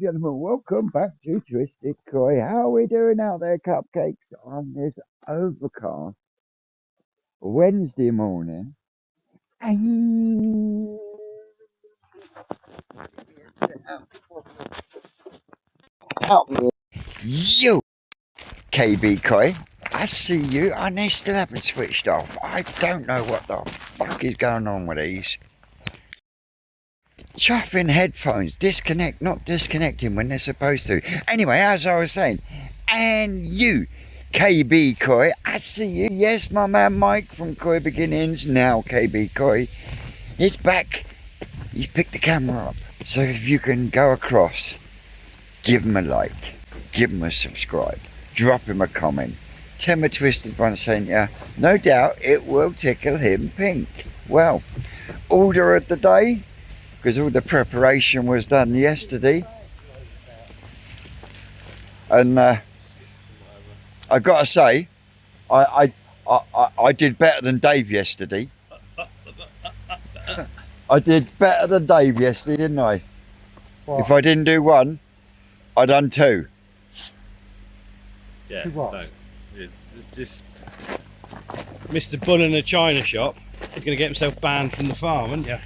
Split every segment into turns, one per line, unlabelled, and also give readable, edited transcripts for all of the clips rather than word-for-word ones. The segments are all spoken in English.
gentlemen, welcome back to Twisted Koi. How are we doing out there, cupcakes, on this overcast Wednesday morning? Out here. Yo, KB Koi, I see you, and they still haven't switched off. I don't know what the fuck is going on with these. Chuffing headphones, disconnect, not disconnecting when they're supposed to. Anyway, as I was saying, and you, KB Koi, I see you. Yes, my man Mike from Koi Beginnings, now KB Koi, is back. He's picked the camera up. So if you can go across, give him a like, give him a subscribe, drop him a comment, tell him a Twisted One sent ya. No doubt it will tickle him pink. Well, order of the day, because all the preparation was done yesterday, and I gotta say, I did better than Dave yesterday. I did better than Dave yesterday, didn't I? What? If I didn't do one, I done two.
Yeah, no. This Mr. Bull in a china shop is going to get himself banned from the farm, aren't you?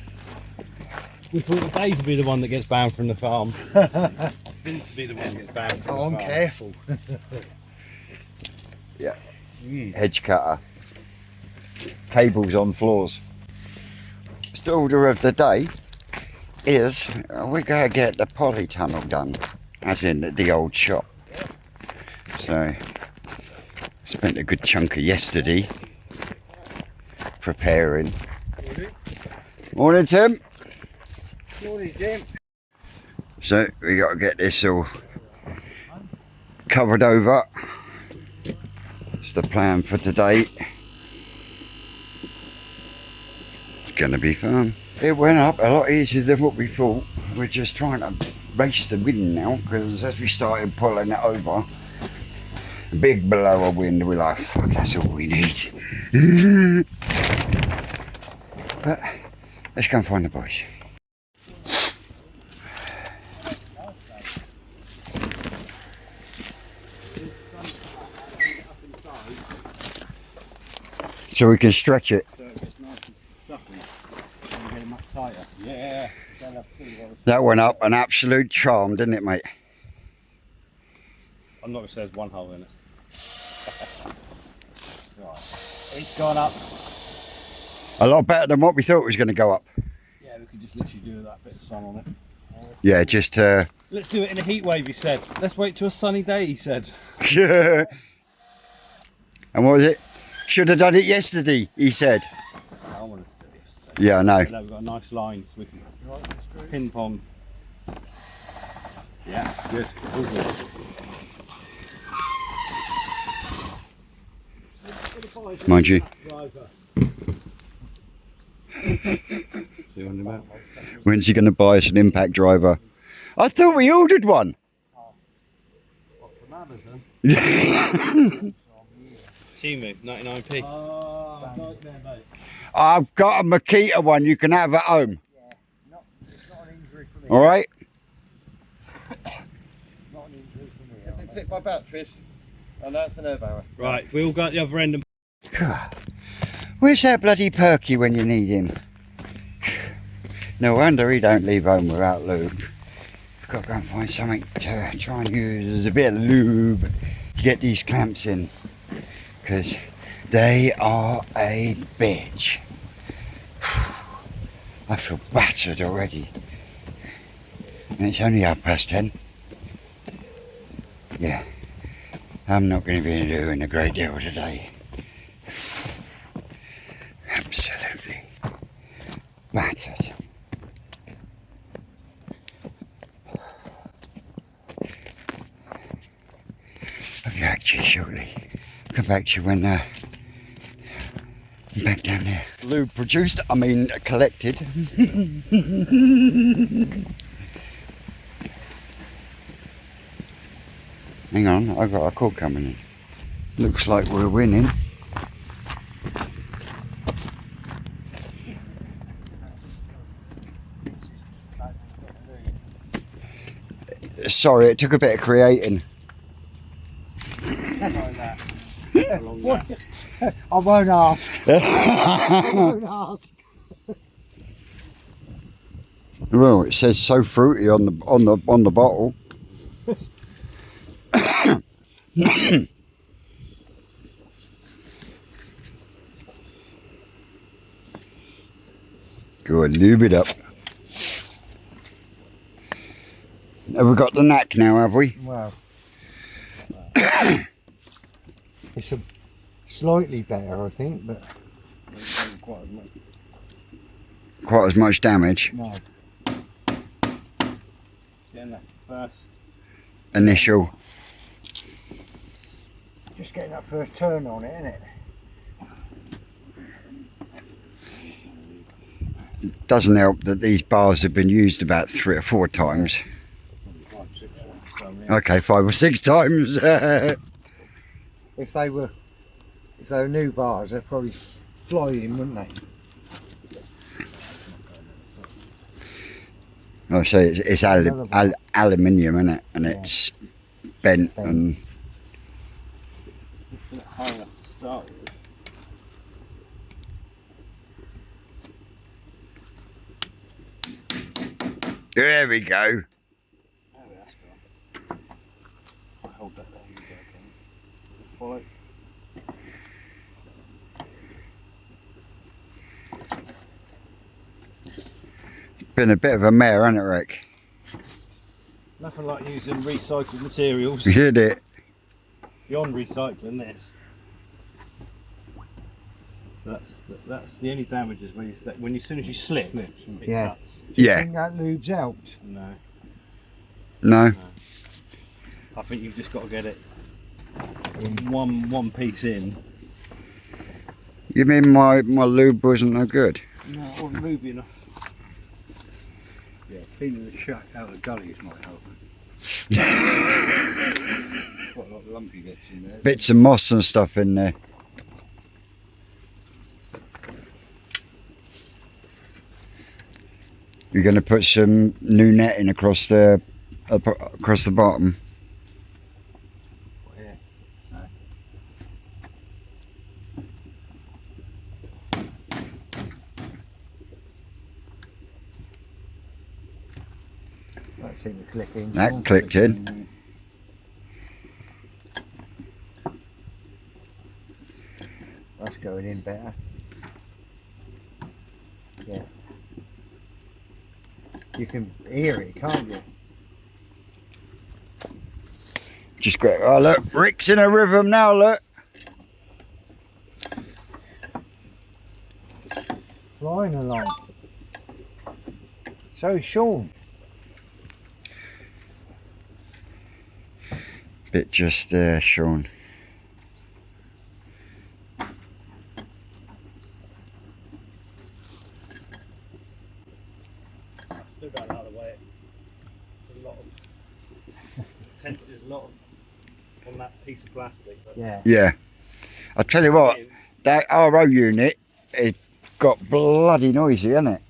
We thought Dave would be the one that gets banned from the farm. Vince would be the one that gets banned from the farm.
I'm careful.
Yeah. Hedge cutter. Cables on floors. The order of the day is we're going to get the polytunnel done, as in the old shop. So, spent a good chunk of yesterday preparing. Morning, Tim.
Morning, Jim.
So we got to get this all covered over. It's the plan for today. It's going to be fun. It went up a lot easier than what we thought. We're just trying to race the wind now, because as we started pulling it over, a big blower wind, we're like, fuck, that's all we need. But let's go and find the boys. So we can stretch it.
So it's nice and stuffy and get it much tighter. Yeah.
That went up an absolute charm, didn't it, mate?
I'm not going to say there's one hole in it. Right. It's gone up.
A lot better than what we thought it was going to go up.
Yeah, we could just literally do that bit of sun on it.
Yeah, just
Let's do it in a heat wave, he said. Let's wait till a sunny day, he said.
And what was it? Should have done it yesterday, he said.
I wanted to do it yesterday.
Yeah, I know.
We've got a nice line so we can ping pong. Yeah, good. All good.
Mind you.
See what I'm about?
When's he going to buy us an impact driver? I thought we ordered one.
What, from Amazon?
Timu, 99p.
Oh, nightmare, mate.
I've got a Makita one you can have at home.
Yeah, it's not an injury for me.
All right?
Not an injury for me. Does it fit my batteries? Oh, no, it's an air barrier.
Right, we all got the other end and...
Where's that bloody Perky when you need him? No wonder he don't leave home without lube. We've got to go and find something to try and use as a bit of lube to get these clamps in, because they are a bitch. I feel battered already, and it's only 10:30. Yeah, I'm not going to be doing a great deal today. Absolutely battered. I'll be back to you shortly. Come back to you when I'm back down there. Lube produced, I mean collected. Hang on, I've got a call coming in. Looks like we're winning. Sorry, it took a bit of creating.
Like that. Along that.
I won't ask. I won't ask.
Well, it says so fruity on the bottle. Go and lube it up. Have we got the knack now, have we?
Well, it's a slightly better, I think, but
Quite as much.
Quite as much damage.
no.
Getting that first.
Initial.
Just getting that first turn on it, isn't it?
Doesn't help that these bars have been used about 3 or 4 times. Okay, 5 or 6 times.
If they were new bars, they'd probably fly in, wouldn't they?
I say it's aluminium, isn't it? And it's bent and.
High enough to start with.
There we go.
Oh, that's gone. I hold that there. You go again. Follow.
Been a bit of a mare, hasn't it, Rick?
Nothing like using recycled materials.
You did it.
Beyond recycling this. So that's the only damage is when as soon as you slip, it
Yeah.
cuts.
Do you
Yeah.
think that lube's helped?
No,
No.
I think you've just got to get it one piece in.
You mean my lube wasn't no good?
No, it wasn't lube enough.
Yeah, cleaning the shut out of the gullies might help. Quite a lot of lumpy bits in there.
Bits of moss and stuff in there. You're going to put some new netting across the bottom.
Yeah.
That seemed to click in.
That clicked in.
That's going in better. Yeah. You can hear it, can't you?
Just great. Oh look, Rick's in a rhythm now. Look.
Flying along. So is Sean.
Bit just there, Sean.
Still going out of the way. There's a lot of on that piece of plastic. But
Yeah.
Yeah. I'll tell you what, that RO unit, it got bloody noisy, hasn't it?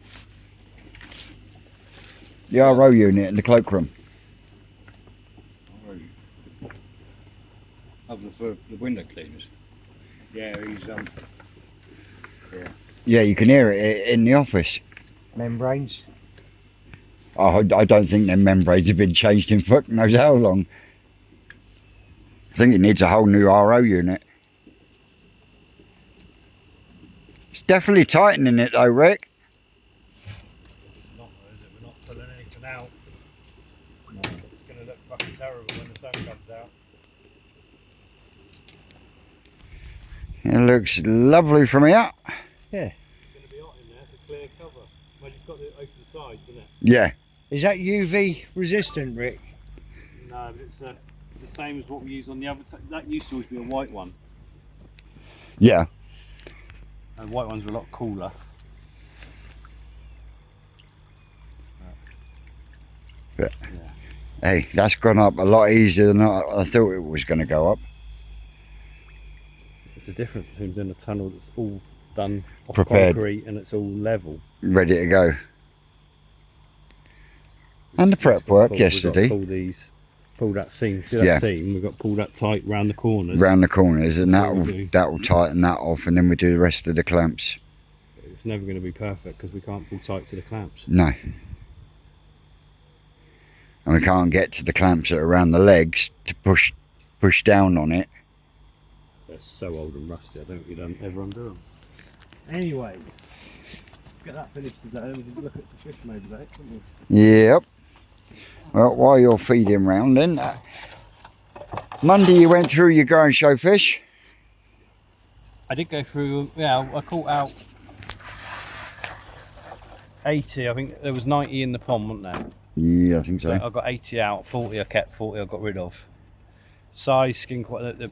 The RO unit in the cloakroom.
Other for the window cleaners. Yeah, he's
Yeah, you can hear it in the office.
Membranes.
Oh, I don't think their membranes have been changed in fuck knows how long. I think it needs a whole new RO unit. It's definitely tightening it though, Rick.
not, is it? We're not pulling anything out.
No.
It's going to look fucking terrible when the sun comes out.
It looks lovely from here.
Yeah.
It's going to be hot in there. It's a clear cover. Well, you've got the open sides, isn't it?
Yeah.
Is that UV resistant, Rick?
No, but it's the same as what we use on the other. That used to always be a white one.
Yeah.
And white ones were a lot cooler.
But hey, that's gone up a lot easier than I thought it was going to go up.
It's the difference between doing a tunnel that's all done off
Prepared.
concrete and it's all level.
Ready to go. And the prep work
We've
yesterday.
got to pull that seam. See that
Yeah.
seam? We've got to pull that tight round the corners.
Round the corners, and
That's what we do.
that'll tighten that off, and then we do the rest of the clamps.
It's never going to be perfect because we can't pull tight to the clamps.
No. And we can't get to the clamps that are around the legs to push down on it.
They're so old and rusty, I don't think you'd ever undo them. Anyways, get that finished today, we can look at some fish maybe today, couldn't we?
Yep. Well, while you're feeding round then, Monday you went through your grow and show fish.
I did go through, yeah, I caught out 80, I think there was 90 in the pond, wasn't there?
Yeah, I think so.
I got 80 out, 40 I kept, 40 I got rid of. Size, skin quality,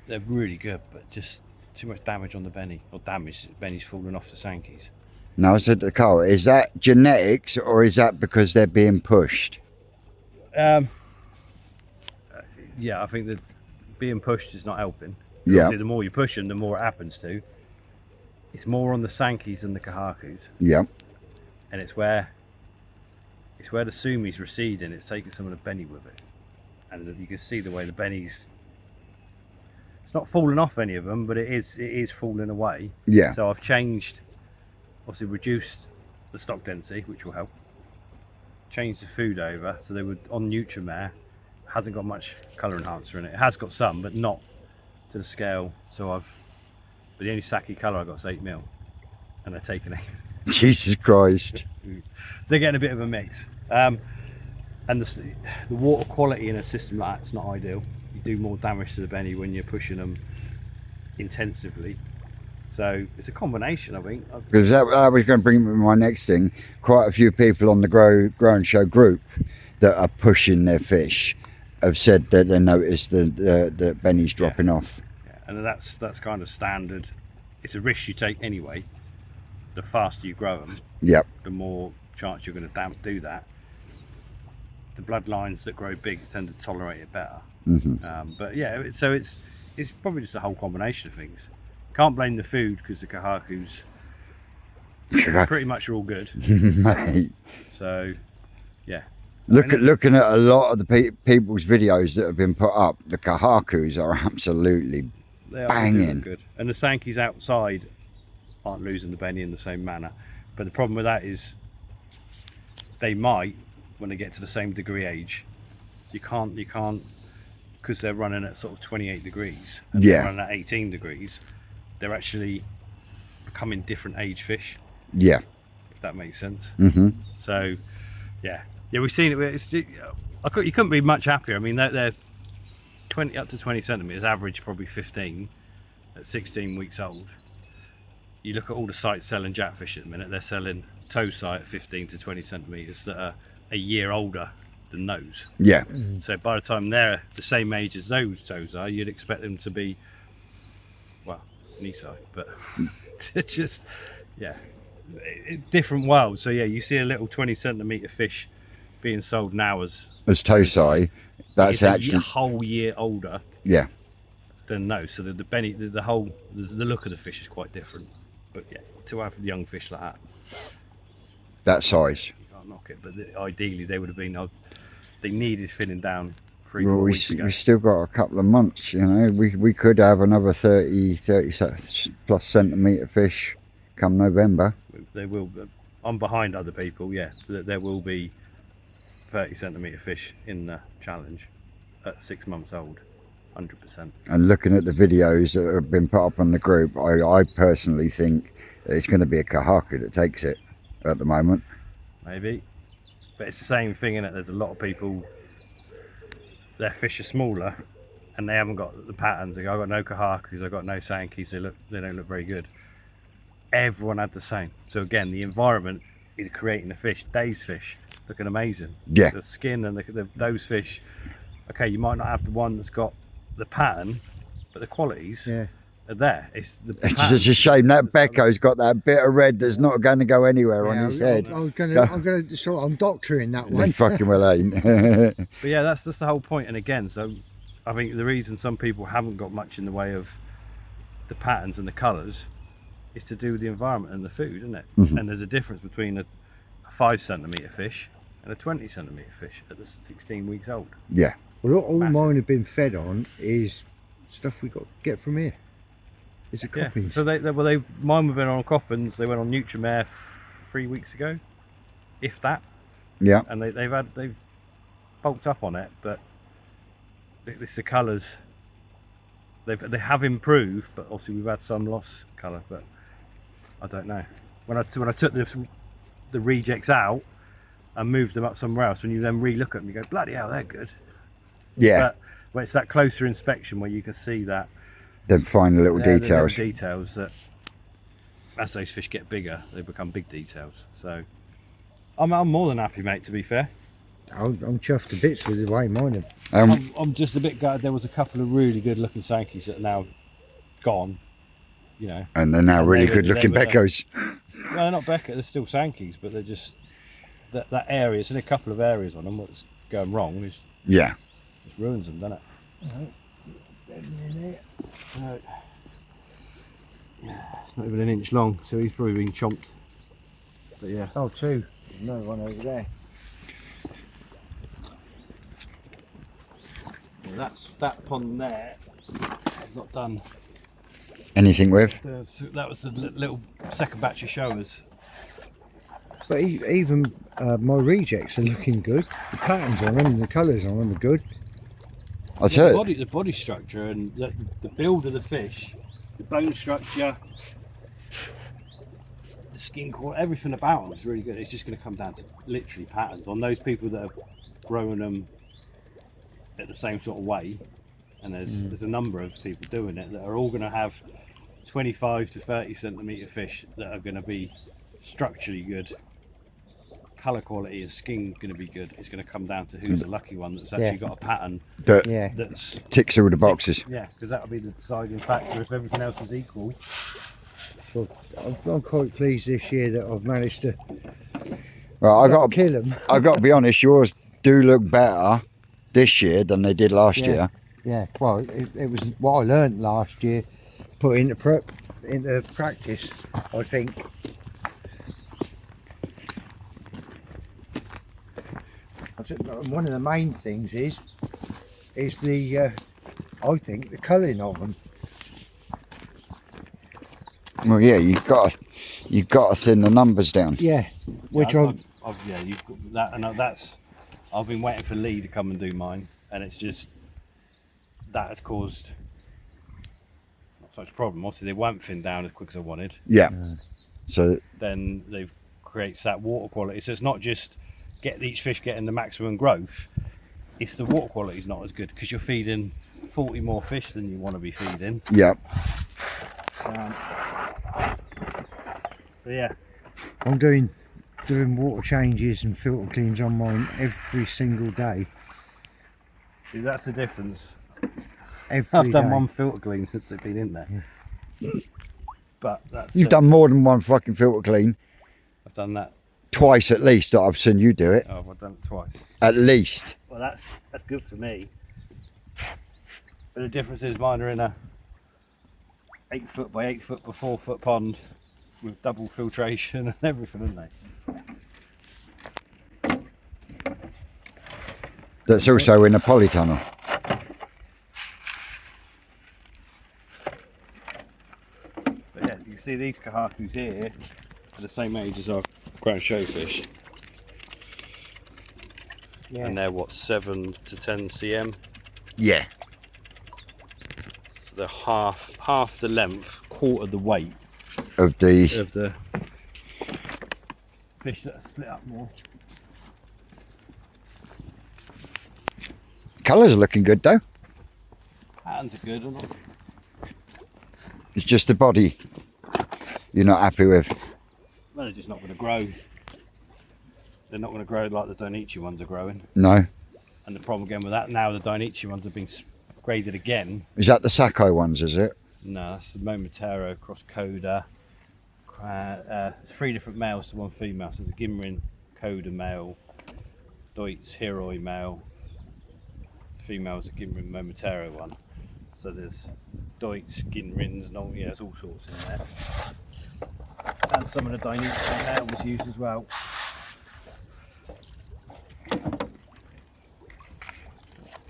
they're really good, but just too much damage on the benny. Or damage, the benny's falling off the Sankeys.
Now, I said to Carl, is that genetics or is that because they're being pushed?
Yeah, I think that being pushed is not helping.
Yeah.
Obviously, the more you push them, the more it happens to. It's more on the Sankeys than the Kahakus.
Yeah.
And it's where the Sumi's receding, it's taking some of the benny with it. And you can see the way the benny's, it's not falling off any of them, but it is falling away.
Yeah.
So I've changed, obviously reduced the stock density, which will help. Changed the food over, so they were on Nutrimare. Hasn't got much colour enhancer in it. It has got some, but not to the scale. So but the only Saki colour I got is 8mm, and they're taking 8.
Jesus Christ.
They're getting a bit of a mix. And the water quality in a system like that's not ideal. You do more damage to the benny when you're pushing them intensively. So it's a combination, I think.
Because that was going to bring me my next thing. Quite a few people on the Grow and Show group that are pushing their fish have said that they noticed the bennies dropping off.
Yeah. And that's kind of standard. It's a risk you take anyway. The faster you grow them,
Yep.
the more chance you're going to do that. The bloodlines that grow big tend to tolerate it better.
Mm-hmm.
But yeah, so it's probably just a whole combination of things. Can't blame the food because the Kahakus pretty much are all good.
Mate.
So yeah.
Looking at a lot of the people's videos that have been put up, the Kahakus are absolutely
They are
banging.
good. And the Sankeys outside aren't losing the benny in the same manner. But the problem with that is they might, when they get to the same degree age, you can't because they're running at sort of 28 degrees and
Yeah.
they're running at 18 degrees, they're actually becoming different age fish,
Yeah.
if that makes sense.
Mm-hmm.
So yeah, we've seen it. You couldn't be much happier. I mean, they're 20 up to 20 centimeters, average probably 15 at 16 weeks old. You look at all the sites selling jackfish at the minute, they're selling toe sight at 15 to 20 centimeters that are a year older than those.
Yeah.
So by the time they're the same age as those toes are, you'd expect them to be, well, knee size, but just, yeah, different world. So yeah, you see a little 20 centimeter fish being sold now as
Tosai, that's
a
actually
whole year older
yeah.
than those. So the benny, the look of the fish is quite different. But yeah, to have young fish like
That size.
you can't knock it. But ideally, they would have been. They needed thinning down 3-4
Well,
weeks ago.
we still got a couple of months, you know. We could have another 30 plus centimetre fish come November.
They will. I'm behind other people. Yeah, there will be 30 centimetre fish in the challenge at 6 months old. 100%.
And looking at the videos that have been put up on the group, I personally think that it's going to be a Kahaku that takes it at the moment.
Maybe, but it's the same thing in it. There's a lot of people, their fish are smaller and they haven't got the patterns. I've got no Kahakus, I've got no Sankeys, they don't look very good. Everyone had the same. So again, the environment is creating the fish. Dave's fish looking amazing.
Yeah.
The skin and those fish, okay, you might not have the one that's got the pattern, but the qualities are there. It's
It's just a shame that Becco's got that bit of red that's not going to go anywhere on his head.
I'm doctoring that one.
They fucking well ain't.
But yeah, that's the whole point. And again, so I think the reason some people haven't got much in the way of the patterns and the colours is to do with the environment and the food, isn't it?
Mm-hmm.
And there's a difference between a 5 centimetre fish and a 20 centimetre fish at the 16 weeks old.
Yeah.
Well, all
Massive.
mine have been fed on is stuff we got to get from here. It's a
Yeah.
copy.
So mine have been on Coppins. They went on Nutrimare 3 weeks ago, if that.
Yeah.
And they've bulked up on it, but it's the colours. They have improved, but obviously we've had some loss colour. But I don't know. When I took the rejects out and moved them up somewhere else, when you then re-look at them, you go, bloody hell, they're good.
Yeah.
But when it's that closer inspection where you can see that.
Then find the little
The
details.
little details that, as those fish get bigger, they become big details. So I'm more than happy, mate. To be fair,
I'm chuffed to bits with the way mine are.
I'm just a bit gutted. There was a couple of really good looking sankies that are now gone. You know,
And they're now really
they
good looking
were-
Beckos.
well, they're not Becca. They're still sankies, but they're just that area. There's a couple of areas on them. What's going wrong is
Yeah.
just ruins them, doesn't it? No. It's not even an inch long, so he's probably been chomped. But yeah.
Oh, two. There's another one over there.
Well, that pond there. I've not done.
Anything with?
That was the little second batch of showers.
But even my rejects are looking good. The patterns on them and the colours on them are good.
I'll tell you.
The body structure and the build of the fish, the bone structure, the skin quality, everything about them is really good. It's just going to come down to literally patterns on those people that have grown them at the same sort of way. And there's a number of people doing it that are all going to have 25 to 30 centimetre fish that are going to be structurally good. Colour quality and skin going to be good. It's going to come down to who's the lucky one that's actually got a pattern
That
Yeah.
that's
ticks all the boxes.
yeah, because that'll be the deciding factor. If everything else is equal,
So I'm quite pleased this year that I've managed to
Well,
not kill them.
I got to be honest. Yours do look better this year than they did last year.
Yeah, well, it was what I learnt last year, put into practice, I think. I think one of the main things is the I think the colouring of them.
Well, yeah, you've got to thin the numbers down.
Yeah, which
you've got that, and that's. I've been waiting for Lee to come and do mine, and it's just that has caused not such a problem. Obviously, they won't thin down as quick as I wanted.
Yeah. So
Then they've creates that water quality. So it's not just get each fish getting the maximum growth. It's the water quality is not as good because you're feeding 40 more fish than you want to be feeding.
yeah,
But yeah,
I'm doing water changes and filter cleans on mine every single day.
see, that's the difference.
Every
I've done
day.
one filter clean since they've been in there. But that's
you've done more than one fucking filter clean.
I've done that.
Twice at least that I've seen you do it.
Oh, I've done it twice.
At least.
Well, that's good for me. But the difference is mine are in a 8 foot by 8 foot by 4 foot pond with double filtration and everything, isn't they?
That's also in a polytunnel.
But yeah, you can see these kahakus here are the same age as our ground showfish.
Yeah.
And they're what, 7 to 10 cm?
Yeah.
So they're half the length, quarter the weight
Of the
of the fish that are split up more.
colours are looking good though.
Patterns are good, aren't they?
It's just the body you're not happy with.
Well, they're just not going to grow. They're not going to grow like the Dainichi ones are growing.
No.
And the problem again with that, now the Dainichi ones have been graded again.
Is that the Sacco ones, is it?
No, that's the Momotaro cross Coda. 3 different males to 1 female. So the Gimrin Coda male, Deutz Heroi male. The female is a Gimrin Momotaro one. So there's Deutz, Ginrins, and all, yeah, there's all sorts in there. And some of the Dainichi male was used as well.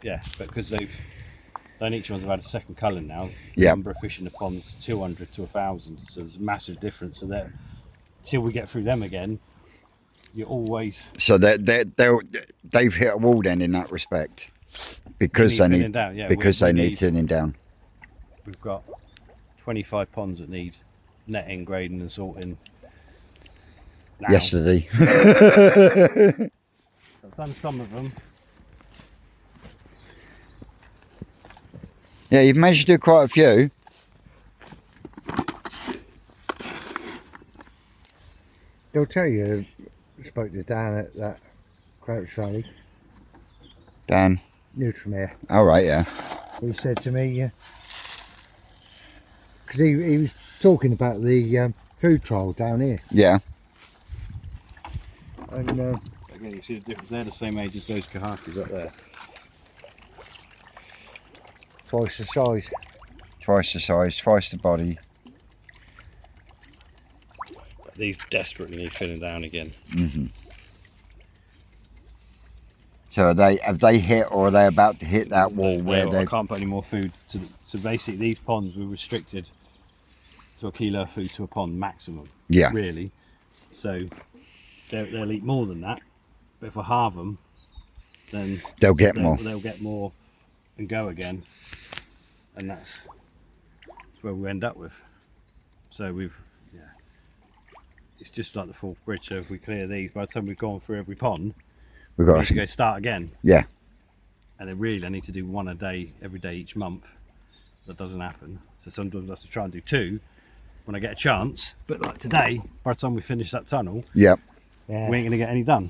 yeah, but because then each one's have had a second culling now. The
Yeah.
number of fish in the ponds 200 to 1,000, so there's a massive difference. So that till we get through them again, you're always
So they've hit a wall then in that respect, because they
thinning
need
down. Yeah,
because
we
they need thinning down.
We've got 25 ponds that need netting, grading, and sorting. Now.
Yesterday.
I've done some of them.
Yeah, you've managed to do quite a few.
They'll tell you, I spoke to Dan at that Crouch Valley,
Dan.
Nutrimare.
All right, yeah.
He said to me, because he was talking about the food trial down here.
Yeah.
And
Again, you see the difference. They're the same age as those kahakis up there.
twice the size.
Twice the size, twice the body.
These desperately need thinning down again.
Hmm. So have they hit, or are they about to hit that wall where
I
they?
can't put any more food to. So basically, these ponds were restricted to a kilo of food to a pond maximum.
Yeah.
Really. So they'll eat more than that. But if I halve them, then
They'll get more.
They'll get more and go again, and that's where we end up with. So it's just like the fourth bridge. So if we clear these, by the time we've gone through every pond,
We've
we
got
need to go start again.
Yeah.
And then really I need to do one a day, every day each month. That doesn't happen. So sometimes I have to try and do two when I get a chance. But like today, by the time we finish that tunnel,
Yep.
Yeah,
we ain't gonna get any done.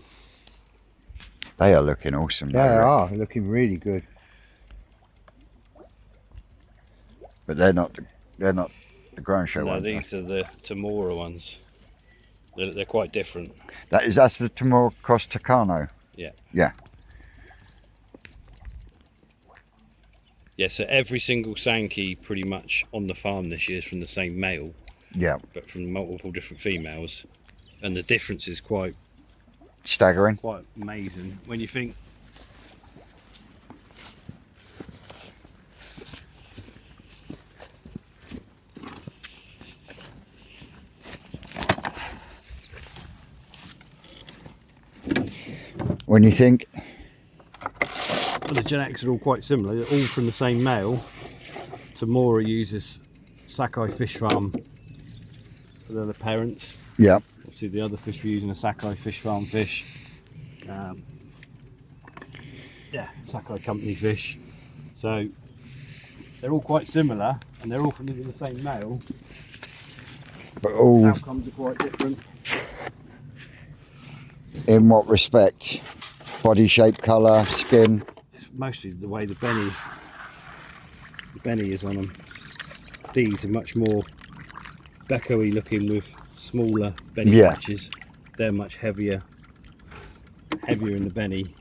They are looking awesome.
they
though, Rick.
are looking really good.
But they're not the ground show
No,
ones.
these are the Tamora ones. They're quite different.
That's the Timor Cross Tucano.
Yeah.
Yeah.
Yeah, so every single Sankey pretty much on the farm this year is from the same male,
Yeah.
but from multiple different females. And the difference is quite
Staggering.
amazing when you think
When you think,
well, the genetics are all quite similar. They're all from the same male. Tamora uses Sakai Fish Farm for the parents.
yeah,
Obviously the other fish we're using a Sakai Fish Farm fish. Yeah, Sakai Company fish. So they're all quite similar and they're all from the same male.
but all
Outcomes are quite different.
in what respect? Body shape, colour, skin.
It's mostly the way the benny is on them. These are much more Becco-y looking with smaller benny
Yeah.
patches. They're much heavier in the benny.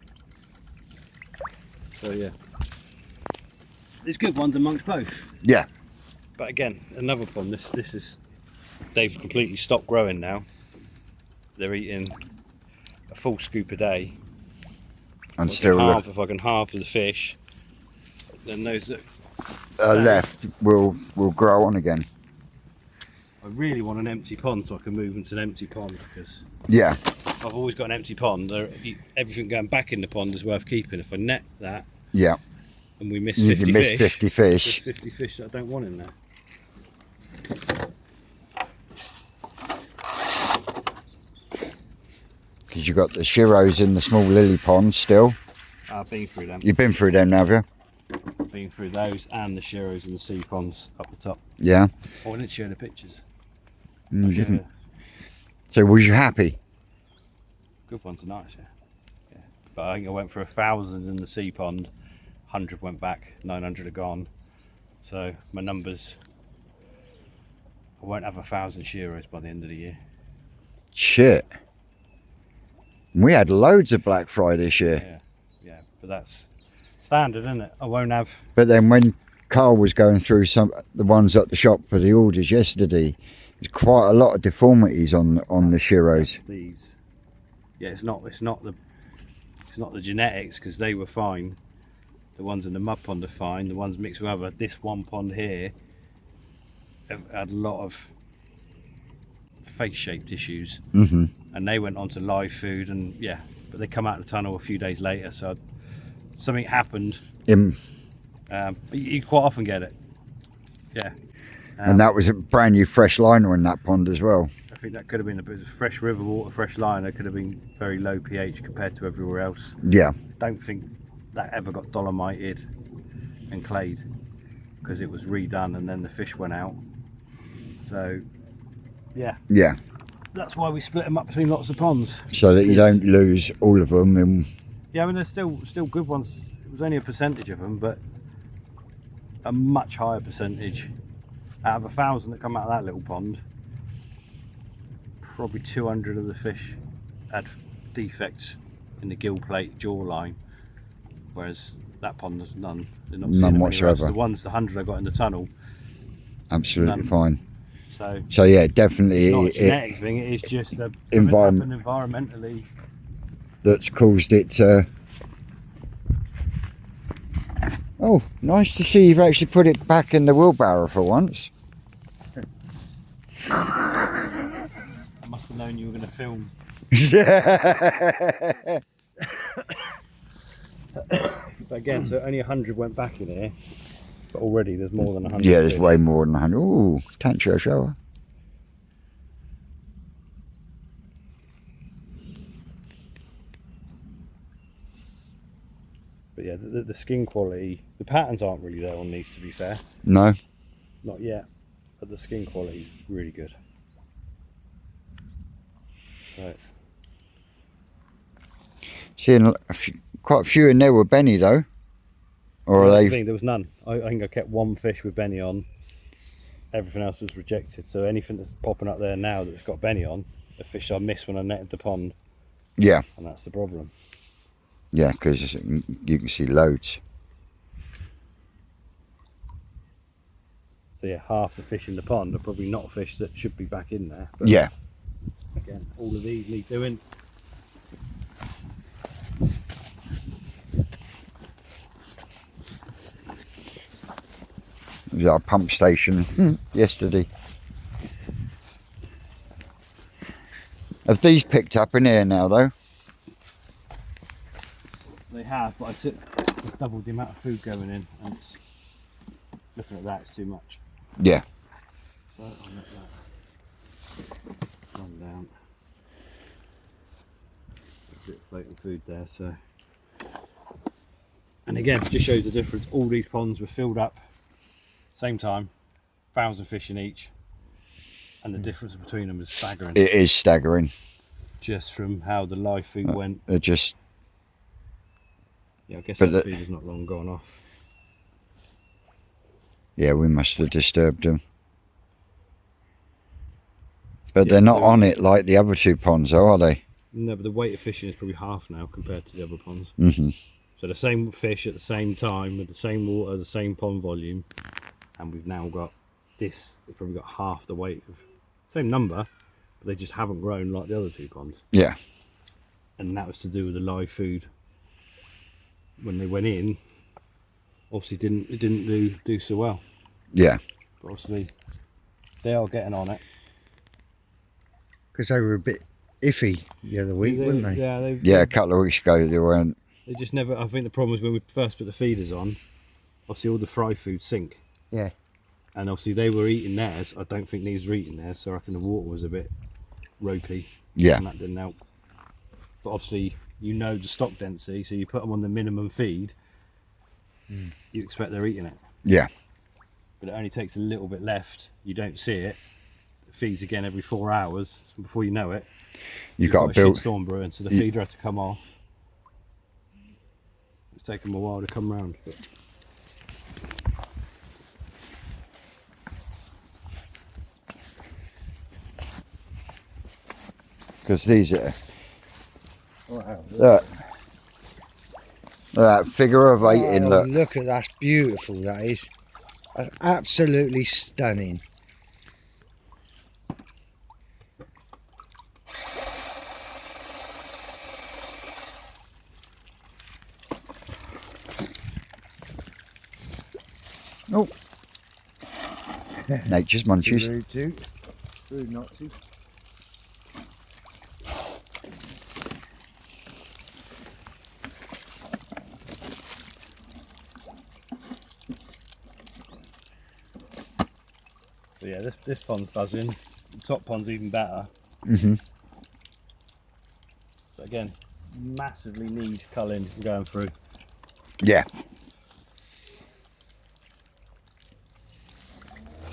So yeah, there's good ones amongst both.
Yeah.
But again, another pond. This is they've completely stopped growing now. They're eating a full scoop a day.
And still
If I can halve the fish, then those that
left will grow on again.
I really want an empty pond so I can move them to an empty pond because
Yeah.
I've always got an empty pond. Everything going back in the pond is worth keeping. If I net that
Yeah.
and we miss
You
50
can miss
fish,
50
there's
fish.
50 fish that I don't want in there.
Because you've got the Shiros in the small lily ponds still.
I've been through them.
You've been through them, have you?
Been through those and the Shiros and the sea ponds up the top.
Yeah.
Oh, I didn't show the pictures.
You
Yeah,
didn't. So was you happy?
good ones are nice, yeah. But I think I went for 1,000 in the sea pond, 100 went back, 900 are gone. So my numbers, I won't have 1,000 Shiros by the end of the year.
Shit. We had loads of Black Fry this year.
Yeah, but that's standard, isn't it? I won't have.
But then when Carl was going through the ones at the shop for the orders yesterday, there's quite a lot of deformities on the Shiros.
These. Yeah, it's not the genetics because they were fine. The ones in the mud pond are fine. The ones mixed with other, this one pond here, have had a lot of face-shaped issues.
Mm-hmm.
And they went on to live food, and yeah, but they come out of the tunnel a few days later, so something happened. But you quite often get it. Yeah.
And that was a brand new fresh liner in that pond as well.
I think that could have been a bit of fresh river water, fresh liner, could have been very low pH compared to everywhere else.
Yeah.
Don't think that ever got dolomited and clayed, because it was redone and then the fish went out. So yeah.
Yeah.
That's why we split them up between lots of ponds.
So that you don't lose all of them. And
yeah, I mean, there's still good ones. It was only a percentage of them, but a much higher percentage. Out of 1,000 that come out of that little pond, probably 200 of the fish had defects in the gill plate jawline, whereas that pond has none. They're not
none whatsoever.
The 100 I got in the tunnel,
absolutely
none.
fine.
So
yeah, definitely
it's not a genetic thing. It is just a environmentally
that's caused it. Oh, nice to see you've actually put it back in the wheelbarrow for once.
I must have known you were going to film. But again, so only 100 went back in here, but already there's more than 100.
Yeah, there's way more than 100. Ooh, tancho shower.
But yeah, the skin quality, the patterns aren't really there on these, to be fair.
No.
Not yet, but the skin quality is really good. Right.
Seeing quite a few in there with Benny though. Or are they?
There was none. I think I kept one fish with Benny on. Everything else was rejected. So anything that's popping up there now that's got Benny on, the fish I missed when I netted the pond.
Yeah.
And that's the problem.
Yeah, because you can see loads.
So yeah, half the fish in the pond are probably not fish that should be back in there. But
yeah.
Again, all of these need doing.
It was our pump station yesterday. Have these picked up in here now though?
They have, but I doubled the amount of food going in, and it's, looking at that, it's too much.
Yeah.
So I'll let that run down. A bit of floating food there, so. And again, just shows the difference. All these ponds were filled up, same time, 1,000 fish in each, and the difference between them is staggering.
It is staggering.
Just from how the live food went.
They're just.
Yeah, I guess that feed is not long gone off.
Yeah, we must have disturbed them. But yeah, they're not on it like the other two ponds, though, are they?
No, but the weight of fishing is probably half now compared to the other ponds.
Mm-hmm.
So the same fish at the same time, with the same water, the same pond volume, and we've now got this, we've probably got half the weight of, same number, but they just haven't grown like the other two ponds.
Yeah.
And that was to do with the live food. When they went in, obviously it didn't do so well.
Yeah.
But obviously they are getting on it.
Because they were a bit iffy the other week, weren't they?
Yeah,
a couple of weeks ago they weren't.
They just never. I think the problem was when we first put the feeders on, obviously all the fry food sink.
Yeah.
And obviously they were eating theirs. I don't think these were eating theirs, so I reckon the water was a bit ropey.
Yeah.
And that didn't help. But obviously, you know the stock density, so you put them on the minimum feed, you expect they're eating it.
Yeah.
But it only takes a little bit left, you don't see it, it feeds again every 4 hours, and before you know it,
you've got a
shit storm brewing, so the feeder had to come off. It's taken them a while to come round. But...
Because these are.
Wow.
Look. That figure of 8 in, look.
Look at that, that's beautiful, that is. That's absolutely stunning. Oh.
Nature's munchies.
Rude too. Rude not to.
So yeah, this pond's buzzing. The top pond's even better.
Mm-hmm.
But again, massively need culling and going through.
Yeah.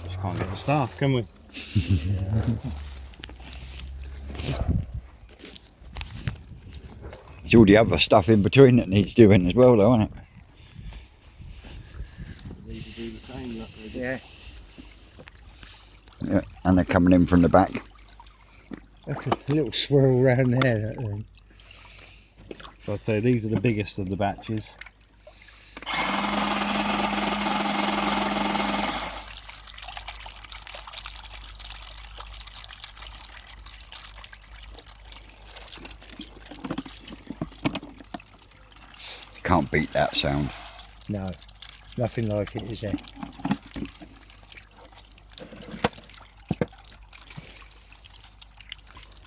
Just can't get the staff, can we?
It's all the other stuff in between that needs doing as well, though, isn't it?
These will do the same, look.
Yeah.
Yeah. And they're coming in from the back.
Look at the little swirl round there. That thing.
So I'd say these are the biggest of the batches.
Can't beat that sound.
No, nothing like it, is there?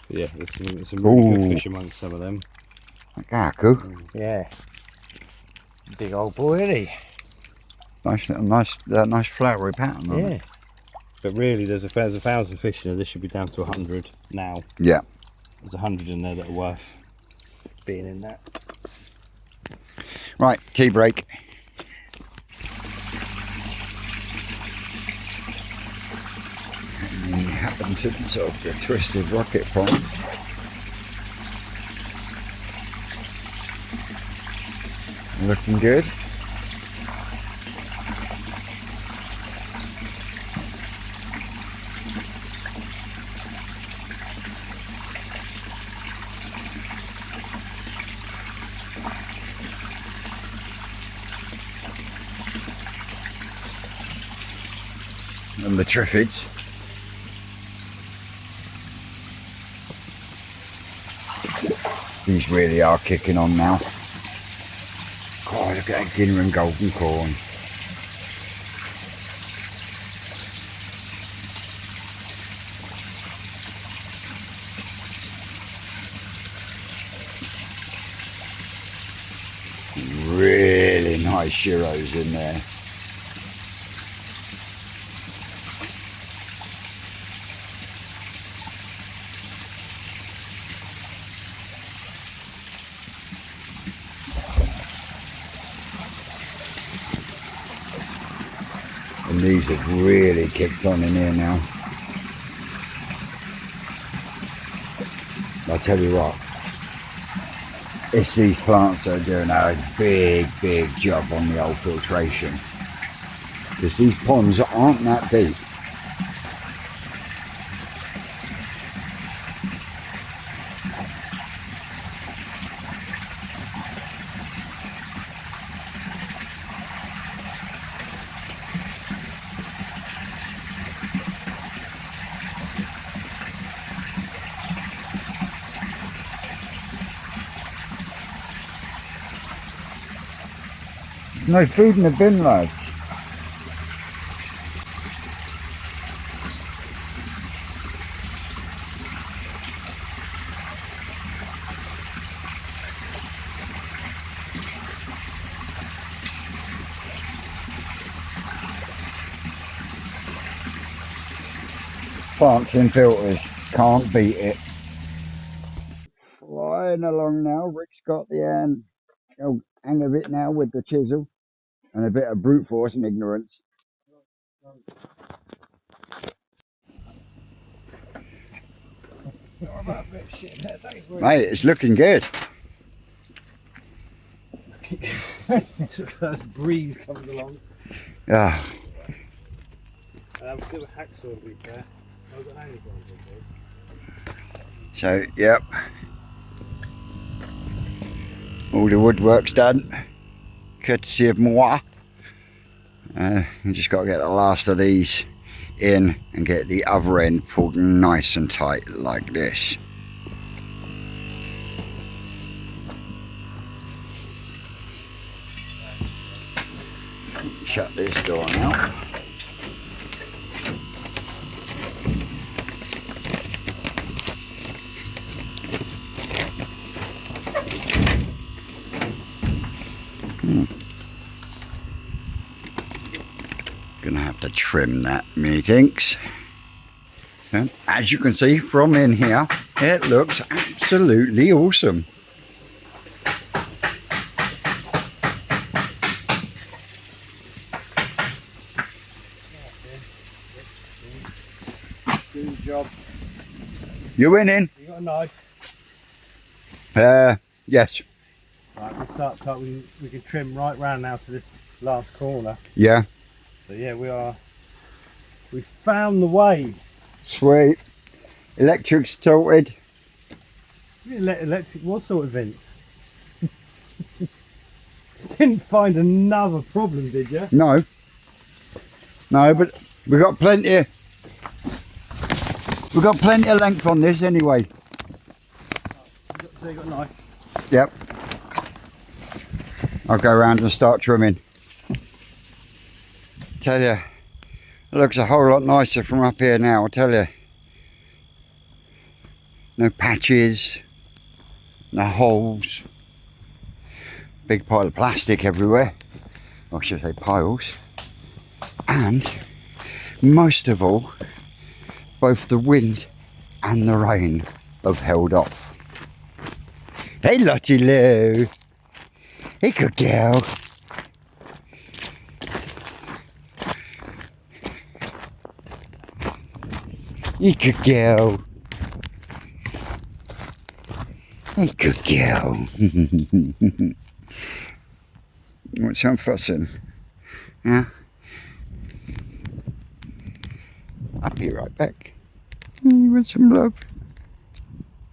But yeah, there's some really good
Ooh.
fish amongst some of them.
Gaku.
Yeah. Big old boy, isn't he?
Nice little, nice flowery pattern on
Yeah.
it.
But really, there's 1,000 fish in there. This should be down to 100 now.
Yeah.
There's 100 in there that are worth being in that.
Right, tea break. And the inhabitants of the Twisted Rocket Pond. Looking good. And the triffids. These really are kicking on now. God, look at that Guinea and golden corn. Really nice gyros in there. And these have really kicked on in here now. I tell you what, it's these plants that are doing a big job on the old filtration. Because these ponds aren't that deep. No food in the bin, lads. Plants and filters, can't beat it. Flying along now, Rick's got the hang of it now with the chisel. And a bit of brute force and ignorance. Mate, it's looking good.
The first breeze comes along.
Yeah.
Still a hacksaw to be fair. I've got hanging ones.
So, yep. All the woodwork's done. Courtesy of moi. We just got to get the last of these in and get the other end pulled nice and tight like this. shut this door now. Gonna have to trim that, methinks. And as you can see from in here, it looks absolutely awesome.
Good job.
You winning?
You got a knife?
Yes.
Right, we start cut. We can trim right round now to this last corner.
Yeah.
So yeah, we found the way.
Sweet. Electric's sorted.
Electric was sorted, Vince. Didn't find another problem, did you?
No. No, but we got plenty. We've got plenty of length on this anyway.
So you got a knife.
Yep. I'll go around and start trimming. Tell you, it looks a whole lot nicer from up here now, I'll tell you. No patches, no holes. Big pile of plastic everywhere. Or I should say piles. And most of all, both the wind and the rain have held off. Hey Lottie Lou. Hey good girl. Hey good girl. Hey good girl. Want some fussing? Yeah. I'll be right back. You want some love?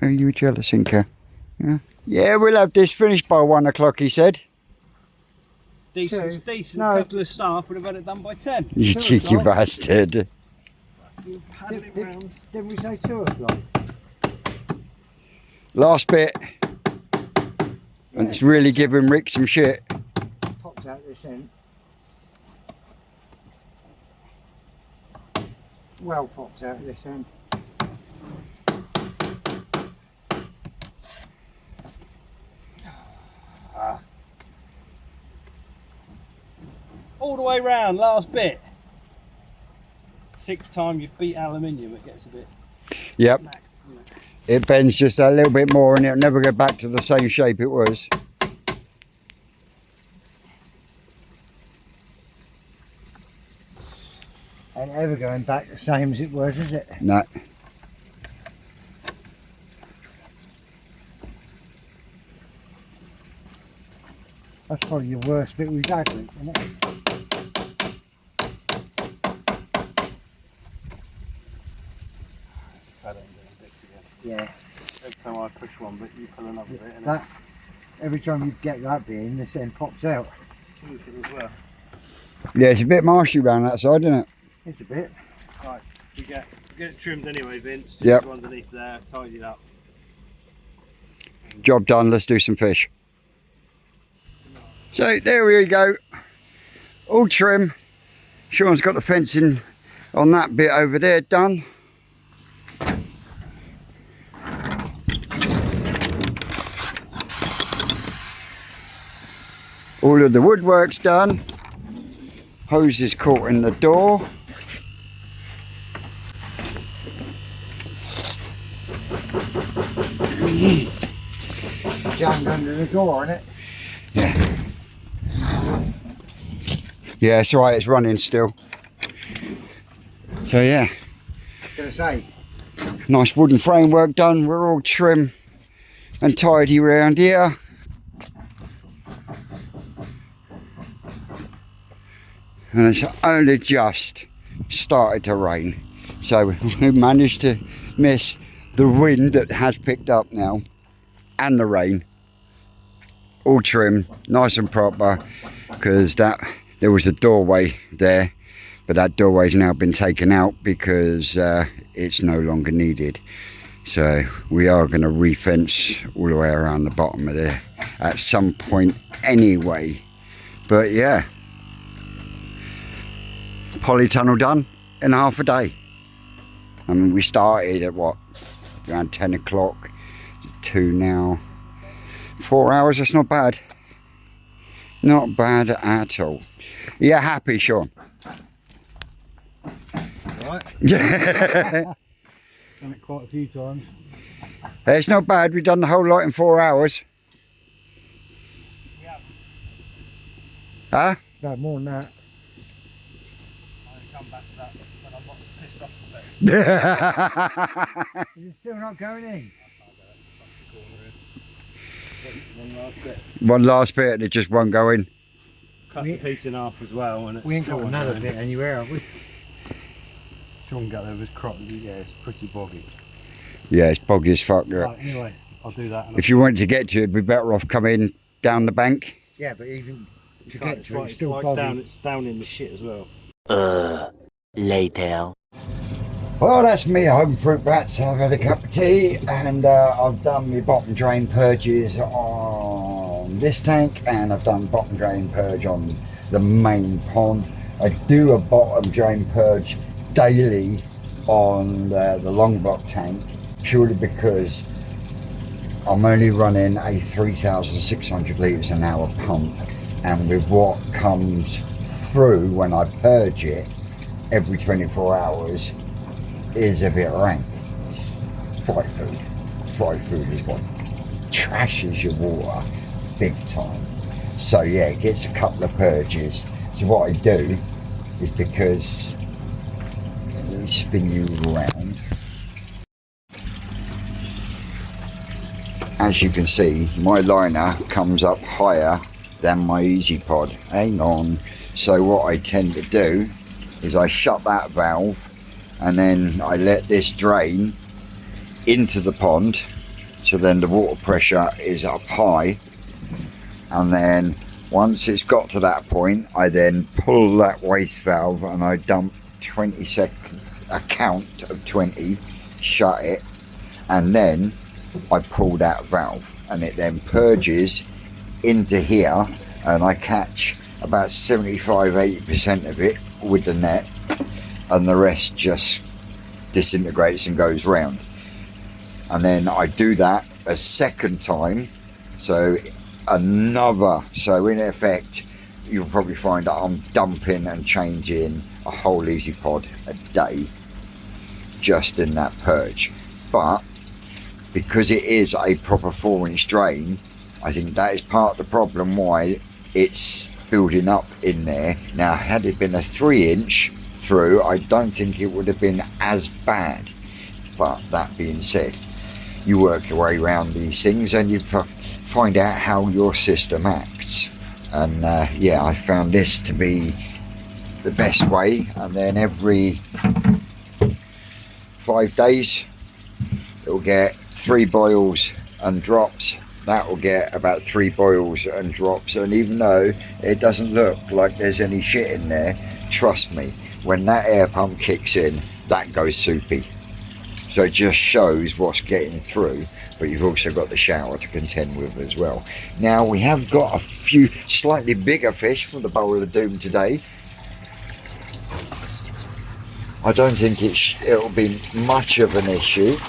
Are you jealous, Inca? Yeah. Yeah, we'll have this finished by 1 o'clock, he said.
Decent
No.
couple of staff would have had it done by 10.
You
2
cheeky
o'clock.
bastard.
Paddle it round.
Didn't we say 2 o'clock?
Last bit. And it's really giving Rick some shit.
Popped out this end. Well popped out this end.
All the way round, last bit. 6th time you've beat aluminium, it gets a bit
Yep.
knacked, doesn't it?
It bends just a little bit more and it'll never go back to the same shape it was.
Ain't ever going back the same as it was, is it?
No.
That's probably the worst bit we've had, isn't it?
Paddle it down bits again.
Yeah.
Every time I push one bit, you pull another bit, and
That, every time you get that bit in, this end pops out.
it's sinking as well.
Yeah, it's a bit marshy round that side, isn't it?
It's a bit.
Right, we get it trimmed anyway, Vince. Just
Yep.
go underneath there, tidy it up.
Job done, let's do some fish. So there we go. All trim. Sean's got the fencing on that bit over there done. All of the woodwork's done. Hose is caught in the door.
Jammed under the door, isn't it?
Yeah, it's alright, it's running still. So yeah,
Gonna say,
nice wooden framework done. We're all trim and tidy round here. And it's only just started to rain. So we managed to miss the wind that has picked up now and the rain. All trim, nice and proper, because there was a doorway there, but that doorway's now been taken out because it's no longer needed. So we are going to re-fence all the way around the bottom of there at some point anyway. But yeah, polytunnel done in half a day. I mean, we started at what, around 10 o'clock, 2 now. 4 hours, that's not bad. Not bad at all. You're happy, Sean?
Right.
Yeah.
Done it quite a few times.
It's not bad, we've done the whole lot in 4 hours.
Yeah.
Huh?
No, more than that.
I'll come back to that when I'm not pissed off a bit.
Is it still not going in?
One last bit and it just won't go in.
Cut the piece in half as well, and it's
We ain't
still
got
not
another
going.
bit anywhere, have we?
Sean got there with crop. Yeah, it's pretty boggy.
Yeah, it's boggy as fuck. Yeah.
Right, anyway, I'll do that.
If you wanted to get to it, it'd be better off coming down the bank.
Yeah, but even to
Can't-
get to it, it's still
right
boggy.
down, it's down in the shit as well.
Later.
Well, that's me home fruit bats. I've had a cup of tea and I've done my bottom drain purges on this tank and I've done bottom drain purge on the main pond. I do a bottom drain purge daily on the Longblock tank purely because I'm only running a 3,600 litres an hour pump, and with what comes through when I purge it every 24 hours is a bit rank. It's fried food. Fried food is what trashes your water big time. So yeah, it gets a couple of purges. So what I do is, because let me spin you around. As you can see, my liner comes up higher than my Easy Pod. Hang on. So what I tend to do is I shut that valve and then I let this drain into the pond, so then the water pressure is up high, and then once it's got to that point I then pull that waste valve and I dump 20 seconds, a count of 20, shut it, and then I pull that valve and it then purges into here, and I catch about 75-80% of it with the net, and the rest just disintegrates and goes round. And then I do that a second time, so in effect you'll probably find that I'm dumping and changing a whole Easy Pod a day just in that purge. But because it is a proper 4-inch drain, I think that is part of the problem why it's building up in there. Now had it been a 3-inch through, I don't think it would have been as bad. But that being said, you work your way around these things and you find out how your system acts. And yeah, I found this to be the best way. And then every 5 days it'll get 3 boils and drops. That will get about 3 boils and drops. And even though it doesn't look like there's any shit in there, trust me, when that air pump kicks in, that goes soupy. So it just shows what's getting through, but you've also got the shower to contend with as well. Now we have got a few slightly bigger fish for the Bowl of the Doom today. I don't think it'll be much of an issue.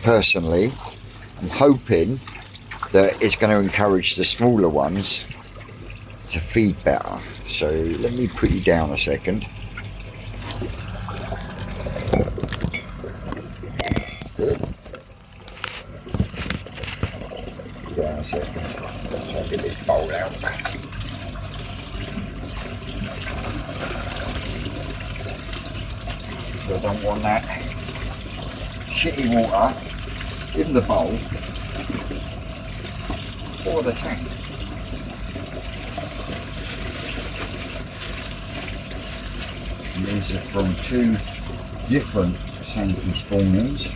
Personally, I'm hoping that it's going to encourage the smaller ones to feed better. So let me put you down a second. Down a second. Let's get this bowl out. So I don't want that shitty water in the bowl or the tank. And these are from 2 different Sankey spawnings,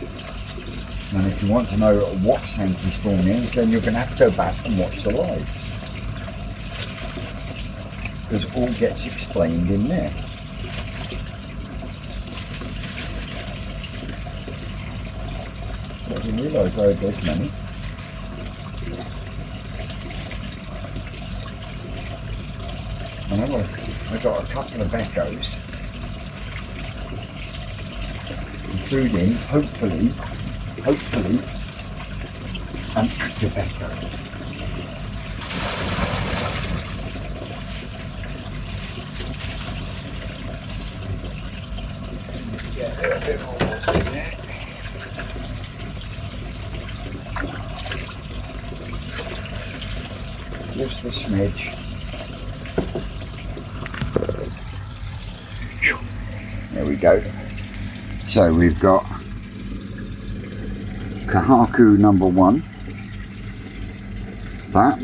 and if you want to know what Sankey spawn is, then you're going to have to go back and watch the live, because all gets explained in there. I didn't realise I had this many. I know I've got a couple of echoes, including, hopefully, an active echo. Get a little bit more water in there. Just a smidge. There we go. So we've got Kahaku number 1. That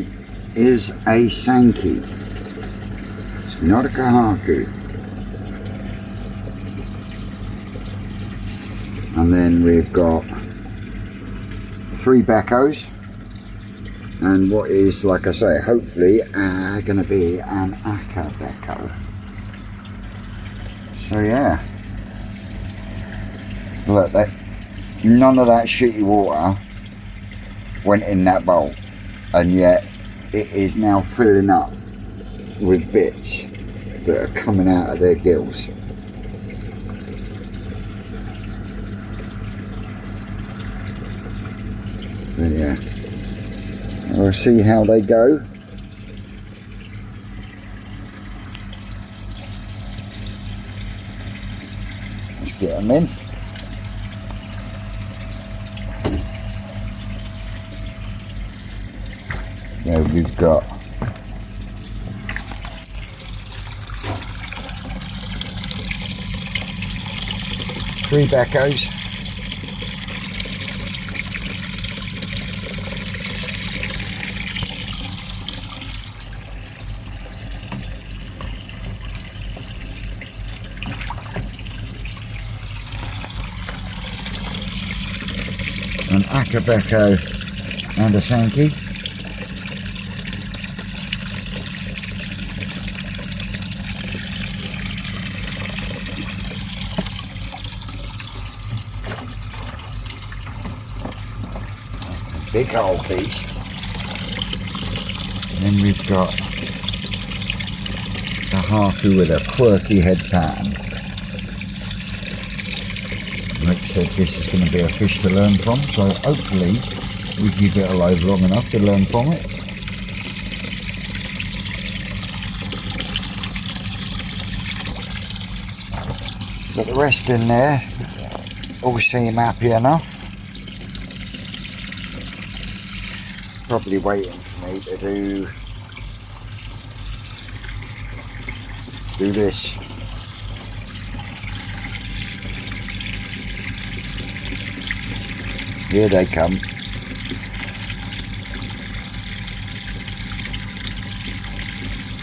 is a Sankey. It's not a Kahaku. And then we've got 3 Beckos. And what is, like I say, hopefully going to be an Aka Becko. So yeah. Look, none of that shitty water went in that bowl. And yet it is now filling up with bits that are coming out of their gills. So yeah. We'll see how they go. Let's get them in. There we've got three Beckos. An Akabeko and a Sankey. Big old piece. And then we've got a Haku with a quirky head pattern. Like I said, this is going to be a fish to learn from, so hopefully we keep it alive long enough to learn from it. Got the rest in there, all seem happy enough. Probably waiting for me to do this. Here they come.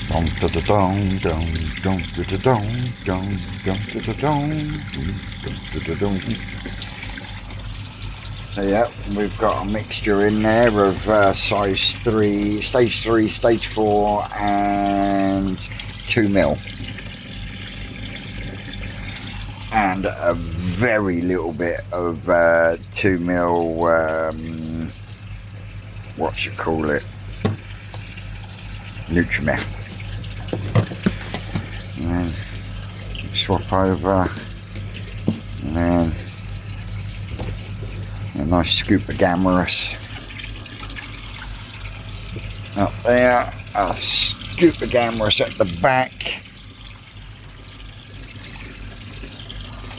Dong da da dong dong dong da da dong dong dong da da dong dong da da dong. So yeah, we've got a mixture in there of size 3, stage 3, stage 4 and 2 mil. And a very little bit of 2 mil, what you call it, Nutrimel. And then swap over, and then a nice scoop of Gamorous up there, a scoop of Gamorous at the back.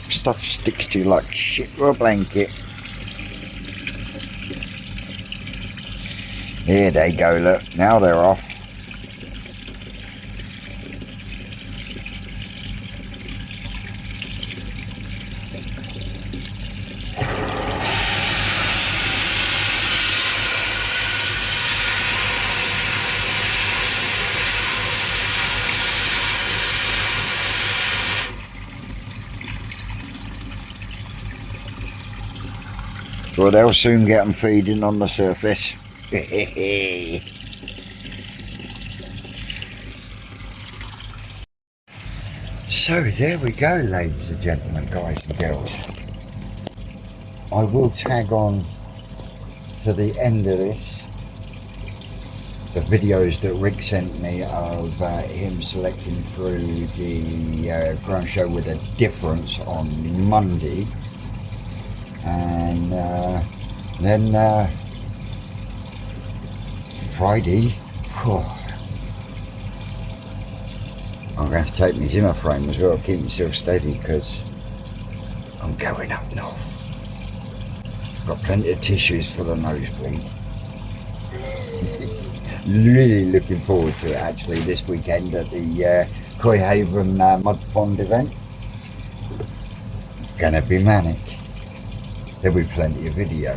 Stuff sticks to you like shit to a blanket. Here they go, look, now they're off. Well, they'll soon get them feeding on the surface. So there we go, ladies and gentlemen, guys and girls. I will tag on to the end of this the videos that Rick sent me of him selecting through the ground show with a difference on Monday, and then Friday, I'm going to take my Zimmer frame as well, keep myself steady, because I'm going up north. Got plenty of tissues for the nosebleed. Really looking forward to it actually this weekend at the Coy Haven Mud Pond event. Gonna be manic. There'll be plenty of video.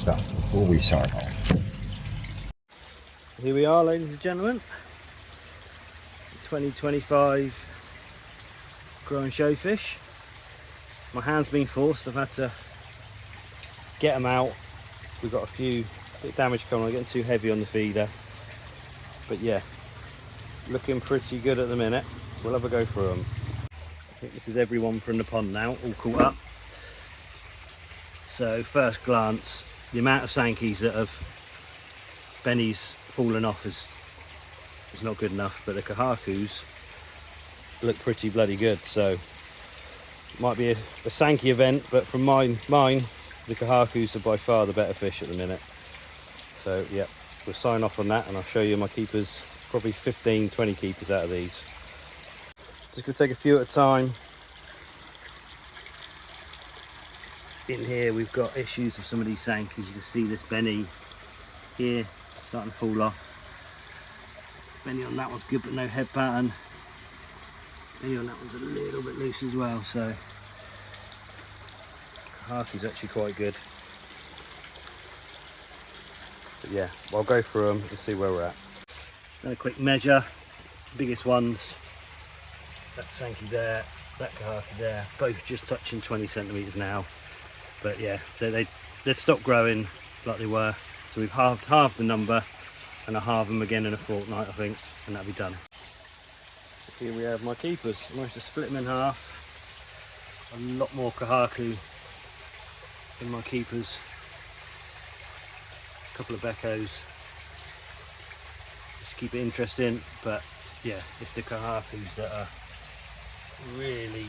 But before we sign off,
Here we are, ladies and gentlemen. 2025 grow and show fish. My hand's been forced, I've had to get them out. We've got a few bit of damage coming on, getting too heavy on the feeder. But yeah, looking pretty good at the minute. We'll have a go through them. I think this is everyone from the pond now, all caught up. So first glance, the amount of Sankies that have Benny's fallen off is not good enough, but the Kahakus look pretty bloody good. So might be a Sankey event, but from mine, the Kahakus are by far the better fish at the minute. So yeah, we'll sign off on that and I'll show you my keepers, probably 15-20 keepers out of these. Just gonna take a few at a time. In here we've got issues with some of these Sankies. You can see this Benny here starting to fall off. Benny on that one's good but no head pattern. Benny on that one's a little bit loose as well, so Kahaku's actually quite good. But yeah, I'll go through them and see where we're at. Then a quick measure. Biggest ones, that Sankey there, that Kahaku there, both just touching 20 centimetres now. But yeah, they'd stopped growing like they were, so we've halved the number, and I'll halve them again in a fortnight I think, and that'll be done. Here we have my keepers. I managed to split them in half. A lot more Kahaku in my keepers. A couple of Beccos. Just keep it interesting, but yeah, it's the Kahakus that are really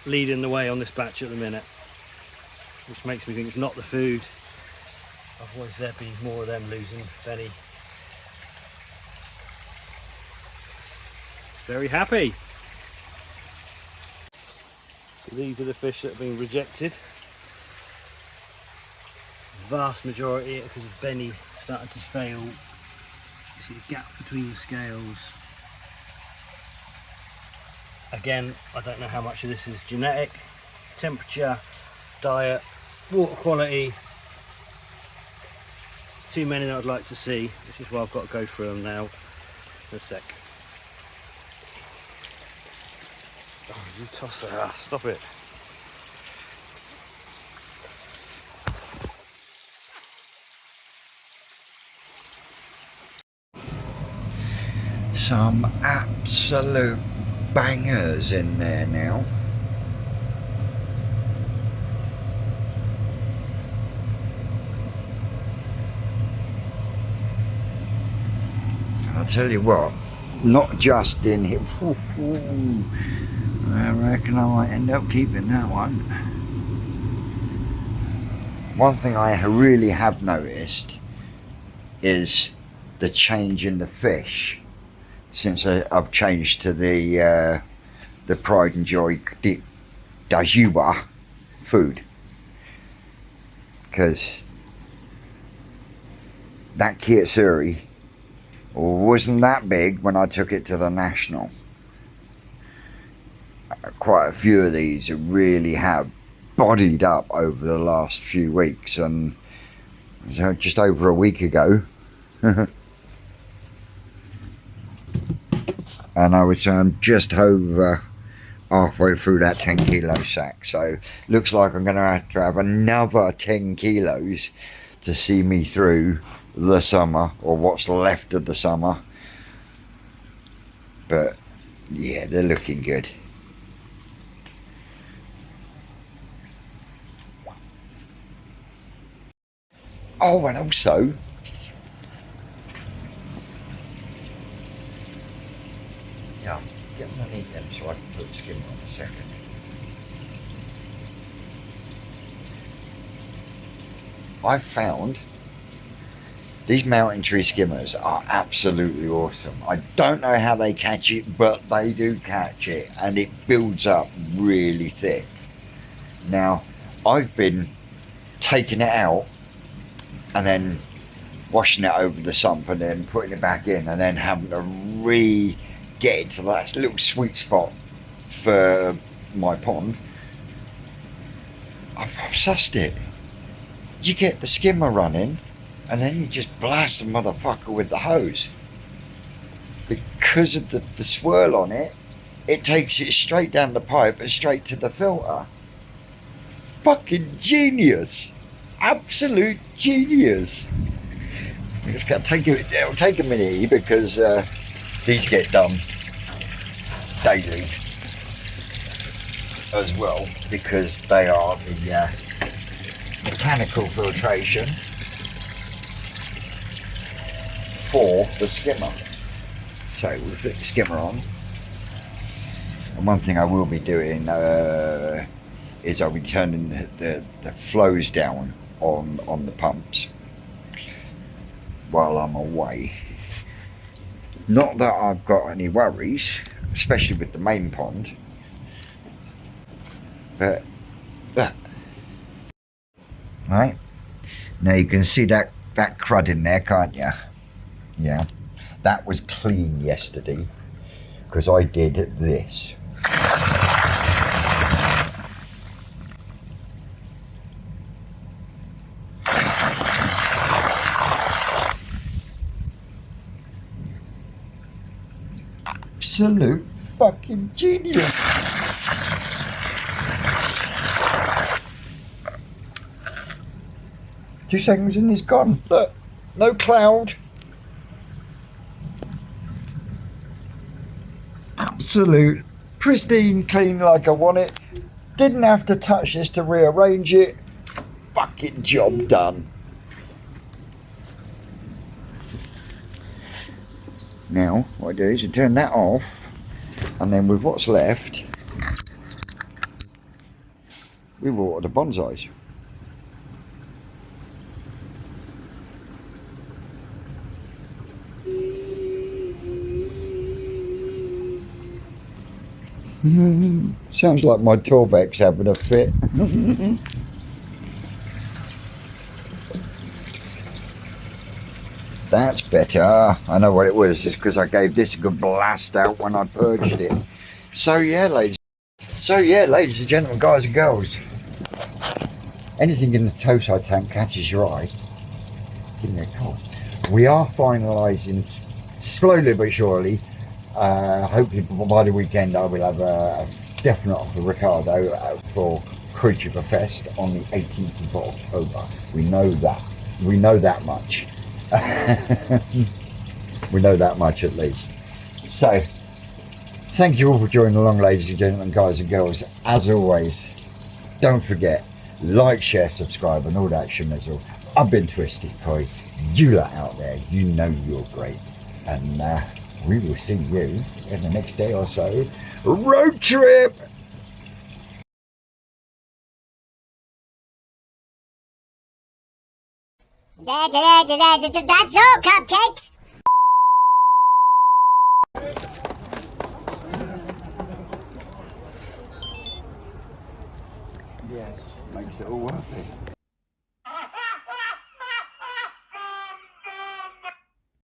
leading the way on this batch at the minute, which makes me think it's not the food. Otherwise there'd be more of them losing Benny. Very happy. So these are the fish that have been rejected. Vast majority because of Benny started to fail. You see the gap between the scales. Again, I don't know how much of this is genetic, temperature, diet, water quality. There's too many that I'd like to see, which is why I've got to go through them now in a sec. Oh, you toss that, stop it.
some absolute bangers in there now. I'll tell you what, not just in here. I reckon I might end up keeping that one. One thing I really have noticed is the change in the fish since I've changed to the Pride and Joy Dajuba food, because that Kiyosuri wasn't that big when I took it to the National. Quite a few of these really have bodied up over the last few weeks, and just over a week ago and I would say I'm just over halfway through that 10 kilo sack, so looks like I'm going to have another 10 kilos to see me through the summer, or what's left of the summer. But yeah, they're looking good. Oh, and also, yeah, get underneath them so I can put the skimmer on a second. I've found these mountain tree skimmers are absolutely awesome. I don't know how they catch it, but they do catch it, and it builds up really thick. Now, I've been taking it out and then washing it over the sump and then putting it back in and then having to get it to that little sweet spot for my pond. I've sussed it. You get the skimmer running and then you just blast the motherfucker with the hose. Because of the swirl on it, it takes it straight down the pipe and straight to the filter. Fucking genius. Absolute genius. It's gonna it'll take a minute because these get done daily as well, because they are the mechanical filtration for the skimmer. So we'll put the skimmer on, and one thing I will be doing is I'll be turning the flows down on the pumps while I'm away. Not that I've got any worries, especially with the main pond, but right now you can see that crud in there, can't you? Yeah, that was clean yesterday because I did this. Absolute fucking genius. Two seconds and he's gone. Look, no cloud. Absolute pristine clean like I want it. Didn't have to touch this to rearrange it. Fucking job done. Now, what I do is I turn that off, and then with what's left, we water the bonsais. Sounds like my Torbeck's having a fit. That's better. I know what it was. It's because I gave this a good blast out when I purged it. So yeah, ladies and gentlemen, guys and girls, anything in the tow-side tank catches your eye, give me a call. We are finalising slowly but surely. Hopefully by the weekend I will have a definite offer Ricardo for Creature Fest on the 18th of October. We know that. We know that much. We know that much at least. So thank you all for joining along, ladies and gentlemen, guys and girls. As always, don't forget, like, share, subscribe and all that schmizzle. I've been Twisted Koi. You lot out there, you know you're great, and we will see you in the next day or so. Road trip.
That's all, cupcakes.
Yes, makes it all worth it.